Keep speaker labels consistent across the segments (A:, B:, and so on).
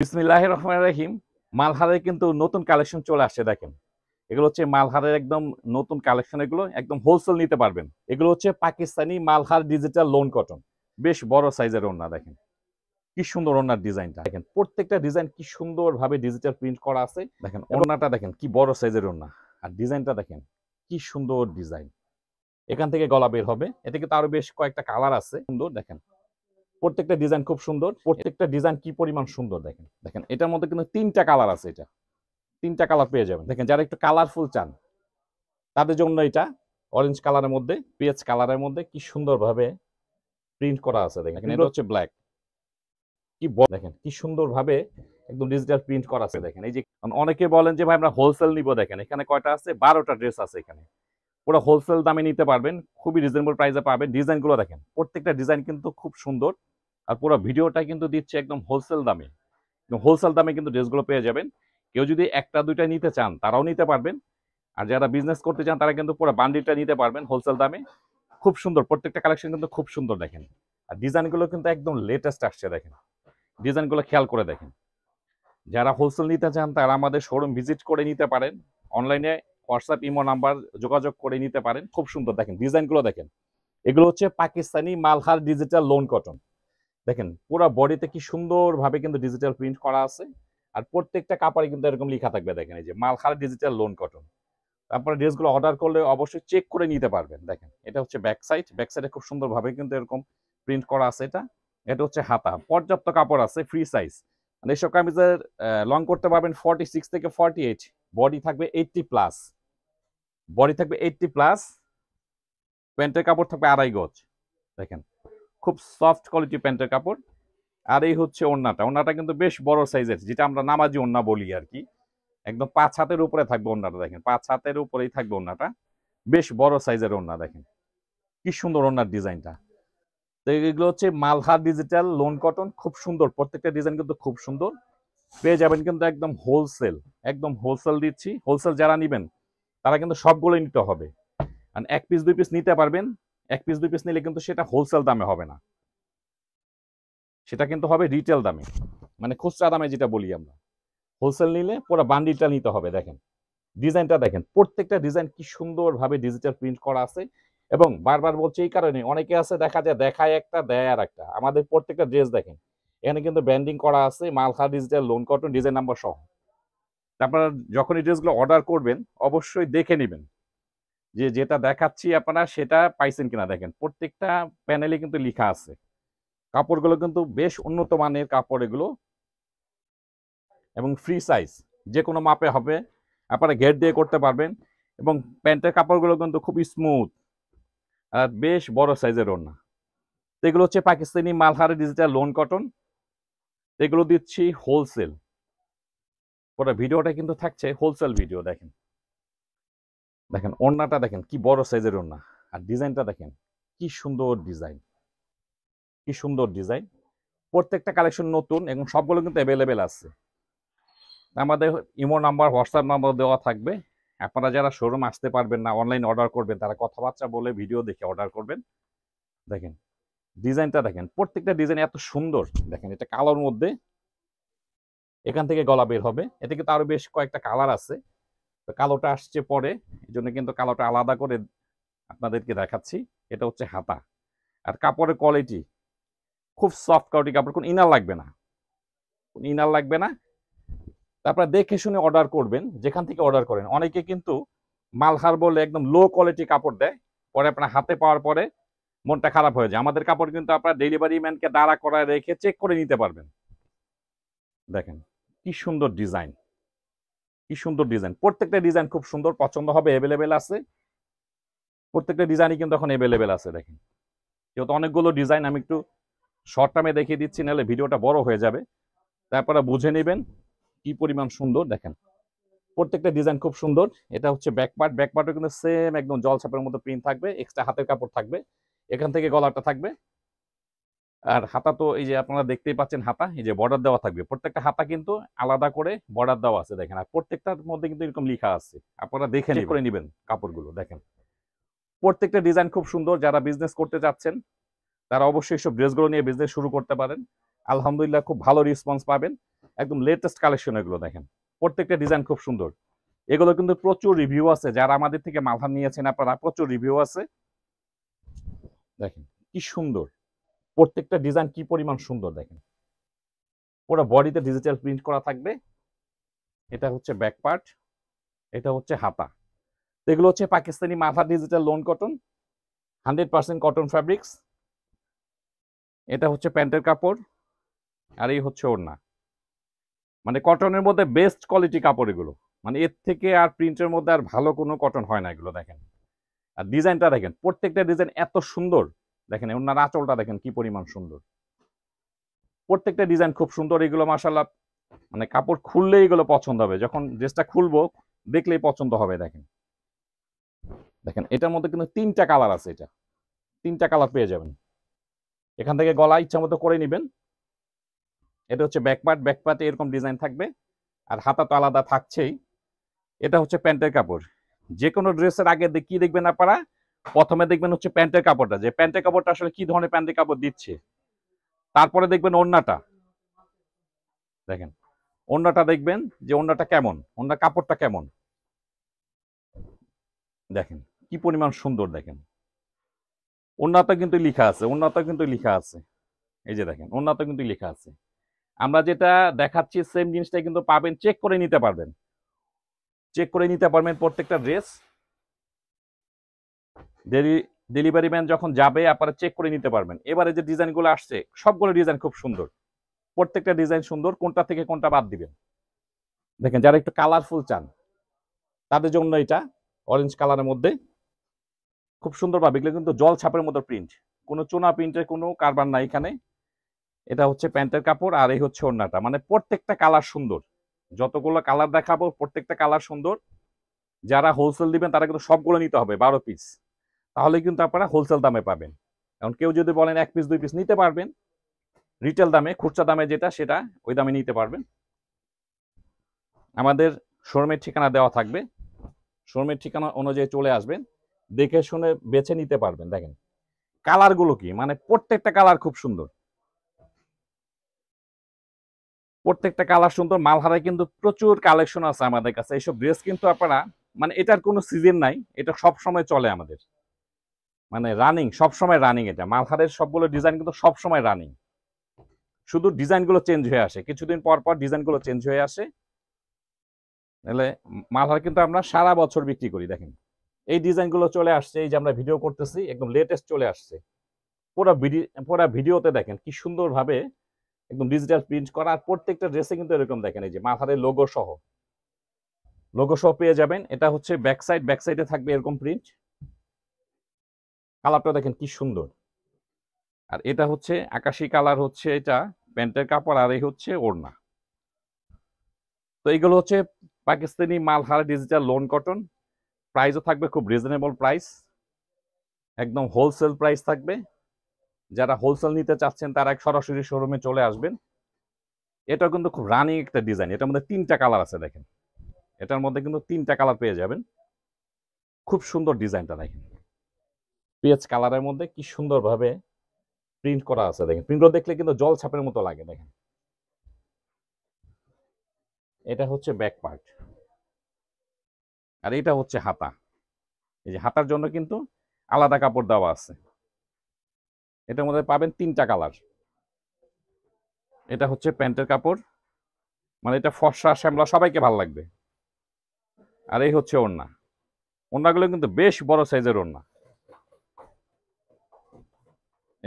A: বিসমিল্লাহির রহমানির রহিম। মালহারের কিন্তু নতুন কালেকশন চলে আসছে দেখেন। এগুলো হচ্ছে মালহারের একদম নতুন কালেকশন, এগুলো একদম হোলসেল নিতে পারবেন। এগুলো হচ্ছে Pakistani Malhar digital loan cotton. বেশ বড় সাইজের ওড়না দেখেন। কি সুন্দর ওড়নার ডিজাইনটা দেখেন। প্রত্যেকটা ডিজাইন কি সুন্দরভাবে ডিজিটাল প্রিন্ট করা আছে। দেখেন ওড়নাটা দেখেন কি বড় সাইজের ওড়না। আর ডিজাইনটা দেখেন কি সুন্দর ডিজাইন। এখান থেকে গলা বের হবে। এতে কিন্তু আরো বেশ কয়েকটা কালার আছে। সুন্দর দেখেন। প্রত্যেকটা ডিজাইন খুব সুন্দর। প্রত্যেকটা ডিজাইন কি পরিমাণ সুন্দর দেখেন। দেখেন এটার মধ্যে কিন্তু ৩টা কালার আছে। এটা ৩টা কালার পেয়ে যাবেন। দেখেন যারা একটু কালারফুল চান তাদের জন্য এটা অরেঞ্জ কালারের মধ্যে, পেঁয়াজ কালারের মধ্যে কি সুন্দরভাবে প্রিন্ট করা আছে। দেখেন এটা হচ্ছে ব্ল্যাক। কি দেখেন কি সুন্দরভাবে একদম ডিজিটাল প্রিন্ট করা আছে। দেখেন এই যে অনেকে বলেন যে ভাই আমরা হোলসেল নিব, দেখেন এখানে কয়টা আছে, 12টা ড্রেস আছে এখানে। পুরো হোলসেল দামে নিতে পারবেন, খুবই রিজনেবল প্রাইসে পাবেন। ডিজাইনগুলো দেখেন, প্রত্যেকটা ডিজাইন কিন্তু খুব সুন্দর। আর পুরো ভিডিওটা কিন্তু দিচ্ছে একদম হোলসেল দামে। হোলসেল দামে কিন্তু ড্রেসগুলো পেয়ে যাবেন। কেউ যদি একটা দুইটা নিতে চান তারাও নিতে পারবেন। আর যারা বিজনেস করতে চান তারা কিন্তু পুরো বান্ডিলটা নিতে পারবেন হোলসেল দামে। খুব সুন্দর, প্রত্যেকটা কালেকশন কিন্তু খুব সুন্দর দেখেন। আর ডিজাইনগুলো কিন্তু একদম লেটেস্ট আসছে দেখেন। ডিজাইনগুলো খেয়াল করে দেখেন। যারা হোলসেল নিতে চান তারা আমাদের শোরুম ভিজিট করে নিতে পারেন। অনলাইনে হোয়াটসঅ্যাপ ইমো নাম্বার যোগাযোগ করে নিতে পারেন। খুব সুন্দর দেখেন ডিজাইনগুলো দেখেন। এগুলো হচ্ছে Pakistani Malhar digital loan cotton. দেখেন পুরো বডিতে কি সুন্দরভাবে কিন্তু ডিজিটাল প্রিন্ট করা আছে। আর প্রত্যেকটা কাপড়ে কিন্তু এরকম লেখা থাকবে। দেখেন এই যে মালহার ডিজিটাল লোন কটন। তারপরে ড্রেসগুলো অর্ডার করলে অবশ্যই চেক করে নিতে পারবেন। দেখেন এটা হচ্ছে ব্যাক সাইড। ব্যাক সাইডে খুব সুন্দরভাবে কিন্তু এরকম প্রিন্ট করা আছে। এটা হচ্ছে হাতা। পর্যাপ্ত কাপড় আছে, ফ্রি সাইজ। মানে এইসব কামিজের লং করতে পারবেন 46 থেকে 48। বডি থাকবে 80+। বডি থাকবে 80+। প্যান্টের কাপড় থাকবে 2.5 গজ। দেখেন খুব সফট কোয়ালিটি প্যান্টের কাপড়। আর এই হচ্ছে ওড়নাটা। ওড়নাটা কিন্তু বেশ বড় সাইজের, যেটা আমরা নামাজি ওড়না বলি আর কি। একদম 5 হাতের উপরে থাকবে ওড়নাটা। দেখেন 5 হাতের উপরেই থাকবে ওড়নাটা। বেশ বড় সাইজের ওড়না দেখেন। কি সুন্দর ওড়নার ডিজাইনটা। তো এগুলো হচ্ছে মালহার ডিজিটাল লোন কটন। খুব সুন্দর, প্রত্যেকটা ডিজাইন কিন্তু খুব সুন্দর। পেয়ে যাবেন কিন্তু একদম হোলসেল। একদম হোলসেল দিচ্ছি। হোলসেল যারা নেবেন তারা কিন্তু সবগুলোই নিতে হবে। আর 1 পিস 2 পিস নিতে পারবেন। 1 পিস 2 পিস নিলে কিন্তু সেটা হোলসেল দামে হবে না, সেটা কিন্তু হবে রিটেল দামে, মানে খুচরা দামে যেটা বলি আমরা। হোলসেল নিলে পুরো বান্ডিলটা নিতে হবে। দেখেন ডিজাইনটা দেখেন। প্রত্যেকটা ডিজাইন কি সুন্দরভাবে ডিজিটাল প্রিন্ট করা আছে। এবং বারবার বলছে এই কারণে, অনেকে আছে দেখা যায় দেখায় একটা দেয় আর একটা। আমাদের প্রত্যেকটা ড্রেস দেখেন এখানে কিন্তু ব্র্যান্ডিং করা আছে Malhar digital loan cotton, design number সহ। আপনারা যখন এই ড্রেসগুলো অর্ডার করবেন অবশ্যই দেখে নেবেন যে যেটা দেখাচ্ছি আপনারা সেটা পাইছেন কিনা। দেখেন প্রত্যেকটা প্যানেলে কিন্তু লেখা আছে। কাপড়গুলো কিন্তু বেশ উন্নত মানের কাপড় এগুলো, এবং ফ্রি সাইজ, যে কোনো মাপে হবে। আপনারা ঘের দিয়ে করতে পারবেন। এবং প্যান্টের কাপড়গুলো কিন্তু খুব স্মুথ আর বেশ বড় সাইজের ওড়না। তো এগুলো হচ্ছে Pakistani Malhar digital loan cotton. এগুলো দিচ্ছি হোলসেল। পুরো ভিডিওটা কিন্তু থাকছে হোলসেল ভিডিও। দেখেন দেখেন ওড়নাটা দেখেন কি বড় সাইজের ওড়না। আর ডিজাইনটা দেখেন কি সুন্দর ডিজাইন। কি সুন্দর ডিজাইন। প্রত্যেকটা কালেকশন নতুন এবং সবগুলো কিন্তু অ্যাভেলেবেল আছে। আমাদের ইমো নাম্বার, হোয়াটসঅ্যাপ নাম্বার দেওয়া থাকবে। আপনারা যারা শোরুম আসতে পারবেন না, অনলাইন অর্ডার করবেন, তারা কথাবার্তা বলে ভিডিও দেখে অর্ডার করবেন। দেখেন ডিজাইনটা দেখেন। প্রত্যেকটা ডিজাইন এত সুন্দর। দেখেন এটা কালোর মধ্যে, এখান থেকে গলা বের হবে। এতে কিন্তু আরো বেশ কয়েকটা কালার আছে। তো কালোটা আসছে পরে, এই জন্য কিন্তু কালোটা আলাদা করে আপনাদেরকে দেখাচ্ছি। এটা হচ্ছে হাতা। আর কাপড়ের কোয়ালিটি খুব সফট কোয়ালিটি কাপড়। কোন ইনার লাগবে না, কোন ইনার লাগবে না। তারপরে দেখে শুনে অর্ডার করবেন যেখান থেকে অর্ডার করেন। অনেকে কিন্তু মালহার বলে একদম লো কোয়ালিটি কাপড় দেয়, পরে আপনার হাতে পাওয়ার পরে মনটা খারাপ হয়ে যায়। আমাদের কাপড় কিন্তু আপনার ডেলিভারি ম্যানকে দাঁড়া করায় রেখে চেক করে নিতে পারবেন। দেখেন কি সুন্দর ডিজাইন, কি সুন্দর ডিজাইন। প্রত্যেকটা ডিজাইন খুব সুন্দর, পছন্দ হবে, অ্যাভেলেবেল আছে। প্রত্যেকটা ডিজাইনই কিন্তু এখন অ্যাভেলেবেল আছে। দেখেন যেহেতু অনেকগুলো ডিজাইন, আমি একটু শর্ট টার্মে দেখিয়ে দিচ্ছি, নাহলে ভিডিওটা বড় হয়ে যাবে। তারপরে বুঝে নেবেন কি পরিমাণ সুন্দর। দেখেন প্রত্যেকটা ডিজাইন খুব সুন্দর। এটা হচ্ছে ব্যাক পার্ট। ব্যাক পার্টও কিন্তু সেম একদম জলছাপের মতো প্রিন্ট থাকবে। এক্সট্রা হাতের কাপড় থাকবে। এখান থেকে গলাটা থাকবে। আর হাতা তো এই যে আপনারা দেখতেই পাচ্ছেন, হাতা এই যে বর্ডার দেওয়া থাকবে। প্রত্যেকটা হাতা কিন্তু আলাদা করে বর্ডার দেওয়া আছে। দেখেন আর প্রত্যেকটার মধ্যে কিন্তু এরকম লেখা আছে। আপনারা দেখে চেক করে নেবেন কাপড়গুলো। দেখেন প্রত্যেকটা ডিজাইন খুব সুন্দর। যারা বিজনেস করতে চাচ্ছেন তারা অবশ্যই সব ড্রেসগুলো নিয়ে বিজনেস শুরু করতে পারেন। আলহামদুলিল্লাহ খুব ভালো রেসপন্স পাবেন। একদম লেটেস্ট কালেকশন এগুলো দেখেন, প্রত্যেকটা ডিজাইন খুব সুন্দর। এগুলো কিন্তু প্রচুর রিভিউ আছে, যারা আমাদের থেকে মালহার নিয়েছেন আপনারা প্রচুর রিভিউ আছে। দেখেন কি সুন্দর, প্রত্যেকটা ডিজাইন কি পরিমাণ সুন্দর দেখেন, পুরো বডিতে ডিজিটাল প্রিন্ট করা থাকবে। এটা হচ্ছে ব্যাক পার্ট, এটা হচ্ছে হাতা। তো এগুলো হচ্ছে Pakistani Malhar digital loan cotton, 100% cotton fabrics. এটা হচ্ছে প্যান্টের কাপড়, আর এই হচ্ছে ওড়না। মানে কটনের মধ্যে বেস্ট কোয়ালিটি কাপড় এগুলো, মানে এর থেকে আর প্রিন্টের মধ্যে আর ভালো কোনো কটন হয় না এগুলো দেখেন। আর ডিজাইনটা দেখেন, প্রত্যেকটা ডিজাইন এত সুন্দর। দেখেন ওনার আঁচলটা দেখেন কি পরিমাণ সুন্দর, প্রত্যেকটা ডিজাইন খুব সুন্দর। এগুলো মাশাআল্লাহ মানে কাপড় খুললেই এগুলো পছন্দ হবে, যখন ড্রেসটা খুলবো দেখলেই পছন্দ হবে। দেখেন দেখেন এটার মধ্যে কিন্তু 3টা কালার আছে, এটা 3টা কালার পেয়ে যাবেন। এখান থেকে গলা ইচ্ছা মতো করে নেবেন। এটা হচ্ছে ব্যাক পার্ট, ব্যাক পার্টে এরকম ডিজাইন থাকবে, আর হাতা তো আলাদা থাকছেই। এটা হচ্ছে প্যান্টের কাপড়। যে কোনো ড্রেসের আগে কি দেখবেন আপনারা, প্রথমে দেখবেন হচ্ছে প্যান্টের কাপড়টা, যে প্যান্টের কাপড়টা আসলে কি ধরনের প্যান্টের কাপড় দিচ্ছে। তারপরে দেখবেন ওড়নাটা, দেখেন ওড়নাটা দেখবেন যে ওড়নাটা কেমন, ওড়নার কাপড়টা কেমন। দেখেন কি পরিমাণ সুন্দর, দেখেন ওড়নাটা কিন্তু লেখা আছে, ওড়নাটা কিন্তু লেখা আছে। এই যে দেখেন ওড়নাটা কিন্তু লেখা আছে। আমরা যেটা দেখাচ্ছি সেম জিনিসটাই কিন্তু পাবেন, চেক করে নিতে পারবেন, চেক করে নিতে পারবেন প্রত্যেকটা ড্রেস। ডেলিভারি ম্যান যখন যাবে আপনারা চেক করে নিতে পারবেন। এবারে যে ডিজাইনগুলো আসছে সবগুলো ডিজাইন খুব সুন্দর, প্রত্যেকটা ডিজাইন সুন্দর, কোনটা থেকে কোনটা বাদ দিবেন। দেখেন যারা একটু কালারফুল চান তাদের জন্য এটা অরেঞ্জ কালারের মধ্যে খুব সুন্দর পাবে। এগুলো কিন্তু জল ছাপের মতো প্রিন্ট, কোনো চুনা প্রিন্টের কোনো কারবার নাই এখানে। এটা হচ্ছে প্যান্টের কাপড়, আর এই হচ্ছে ওড়নাটা। মানে প্রত্যেকটা কালার সুন্দর, যতগুলো কালার দেখাবো প্রত্যেকটা কালার সুন্দর। যারা হোলসেল দিবেন তারা কিন্তু সবগুলো নিতে হবে 12 পিস, তাহলে কিন্তু আপনারা হোলসেল দামে পাবেন। এখন কেউ যদি বলেন 1 পিস 2 পিস নিতে পারবেন, রিটেল দামে খুচরা দামে যেটা সেটা ওই দামে নিতে পারবেন। আমাদের শোরুমের ঠিকানা দেওয়া থাকবে, শোরুমের ঠিকানা অনুযায়ী চলে আসবেন, দেখে শুনে বেছে নিতে পারবেন। দেখেন কালারগুলো কি, মানে প্রত্যেকটা কালার খুব সুন্দর, প্রত্যেকটা কালার সুন্দর। মালহারায় কিন্তু প্রচুর কালেকশন আছে আমাদের কাছে। এইসব ড্রেস কিন্তু আপনারা মানে এটার কোনো সিজন নাই, এটা সব সময় চলে আমাদের, মানে রানিং, সব সময় রানিং। এটা মালহারের সবগুলো ডিজাইন কিন্তু সব সময় রানিং, শুধু ডিজাইনগুলো চেঞ্জ হয়ে আসে, কিছুদিন পর পর ডিজাইনগুলো চেঞ্জ হয়ে আসে। তাহলে মালহার কিন্তু আমরা সারা বছর বিক্রি করি। দেখেন এই ডিজাইনগুলো চলে আসছে, এই যে আমরা ভিডিও করতেছি একদম লেটেস্ট চলে আসছে। পুরো ভিডিওতে দেখেন কি সুন্দরভাবে একদম ডিজিটাল প্রিন্ট করা, আর প্রত্যেকটা ড্রেসে কিন্তু এরকম দেখেন এই যে মালহারের লোগো সহ পেয়ে যাবেন। এটা হচ্ছে ব্যাক সাইড, ব্যাক সাইডে থাকবে এরকম প্রিন্ট। কালারটা দেখেন কি সুন্দর। আর এটা হচ্ছে আকাশি কালার, হচ্ছে এটা প্যান্টের কাপড়, আর এই হচ্ছে ওড়না। তো এইগুলো হচ্ছে Pakistani Malhar digital loan cotton. প্রাইসও থাকবে খুব রিজনেবল প্রাইস, একদম হোলসেল প্রাইস থাকবে। যারা হোলসেল নিতে চাচ্ছেন তারা সরাসরি শোরুমে চলে আসবেন। এটা কিন্তু খুব রানিং একটা ডিজাইন, এটার মধ্যে 3টা কালার আছে। দেখেন এটার মধ্যে কিন্তু 3টা কালার পেয়ে যাবেন, খুব সুন্দর ডিজাইনটা। দেখেন পেঁয়াজ কালারের মধ্যে কি সুন্দরভাবে প্রিন্ট করা আছে। দেখেন প্রিন্টগুলো দেখলে কিন্তু জল ছাপের মতো লাগে। দেখেন এটা হচ্ছে ব্যাক পার্ট, আর এটা হচ্ছে হাতা। এই যে হাতার জন্য কিন্তু আলাদা কাপড় দেওয়া আছে। এটার মধ্যে পাবেন 3টা কালার। এটা হচ্ছে প্যান্টের কাপড়, মানে এটা ফর্সা শ্যামলা সবাইকে ভালো লাগবে। আর এই হচ্ছে ওড়না, ওড়নাগুলো কিন্তু বেশ বড় সাইজের ওড়না।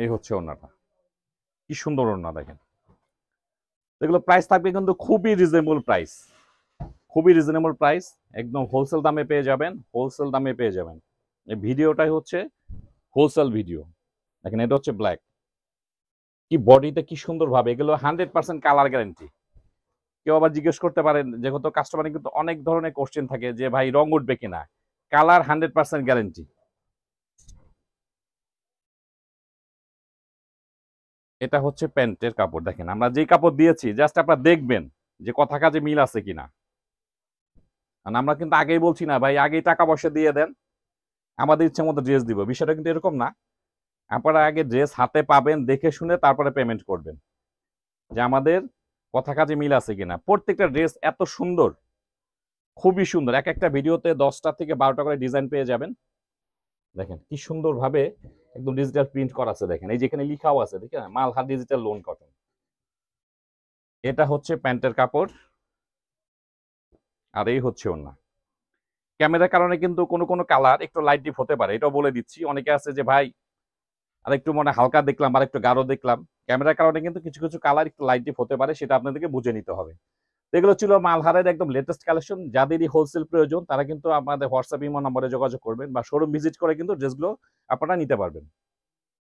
A: এই হচ্ছে ওড়নাটা, কি সুন্দর ওড়না। দেখেন এগুলো প্রাইস থাকবে কিন্তু খুবই রিজনেবল প্রাইস, খুবই রিজনেবল প্রাইস, একদম হোলসেল দামে পেয়ে যাবেন, হোলসেল দামে পেয়ে যাবেন। এই ভিডিওটাই হচ্ছে হোলসেল ভিডিও। দেখেন এটা হচ্ছে ব্ল্যাক, কি বডিতে কি সুন্দর ভাবে। এগুলো 100% কালার গ্যারান্টি। কেউ আবার জিজ্ঞেস করতে পারেন, যেহেতু কাস্টমারের কিন্তু অনেক ধরনের কোশ্চেন থাকে যে ভাই রং উঠবে কিনা, কালার 100% গ্যারান্টি। এটা হচ্ছে প্যান্টের কাপড়। দেখেন আমরা যেই কাপড় দিয়েছি জাস্ট আপনারা দেখবেন যে কথা কাজে মিল আছে কিনা। কারণ আমরা কিন্তু আগেই বলছি না ভাই আগেই টাকা পয়সা দিয়ে দেন আমাদের ইচ্ছে মতো ড্রেস দিব, বিষয়টা কিন্তু এরকম না। আপনারা আগে ড্রেস হাতে পাবেন, দেখে শুনে তারপরে পেমেন্ট করবেন, যে আমাদের কথা কাজে মিল আছে কিনা। প্রত্যেকটা ড্রেস এত সুন্দর, খুবই সুন্দর। এক একটা ভিডিওতে 10টা থেকে 12টা করে ডিজাইন পেয়ে যাবেন। দেখেন কি সুন্দর ভাবে একদম ডিজিটাল প্রিন্ট করা আছে। দেখেন এই যেখানে লিখাও আছে, দেখেন মালহার ডিজিটাল লোন কটন। এটা হচ্ছে প্যান্টের কাপড়, আর এই হচ্ছে ওড়না। ক্যামেরার কারণে কিন্তু কোনো কোনো কালার একটু লাইট ডিপ হতে পারে, এটাও বলে দিচ্ছি। অনেকে আছে যে ভাই আর একটু মনে হালকা দেখলাম আর একটু গাঢ় দেখলাম, ক্যামেরার কারণে কিন্তু কিছু কিছু কালার একটু লাইট ডিপ হতে পারে, সেটা আপনাদেরকে বুঝে নিতে হবে। এগুলো ছিল মালহারের একদম লেটেস্ট কালেকশন। যাদেরই হোলসেল প্রয়োজন তারা কিন্তু আমাদের হোয়াটসঅ্যাপ ইমো নম্বরে যোগাযোগ করবেন বা শোরুম ভিজিট করে কিন্তু ড্রেসগুলো আপনারা নিতে পারবেন।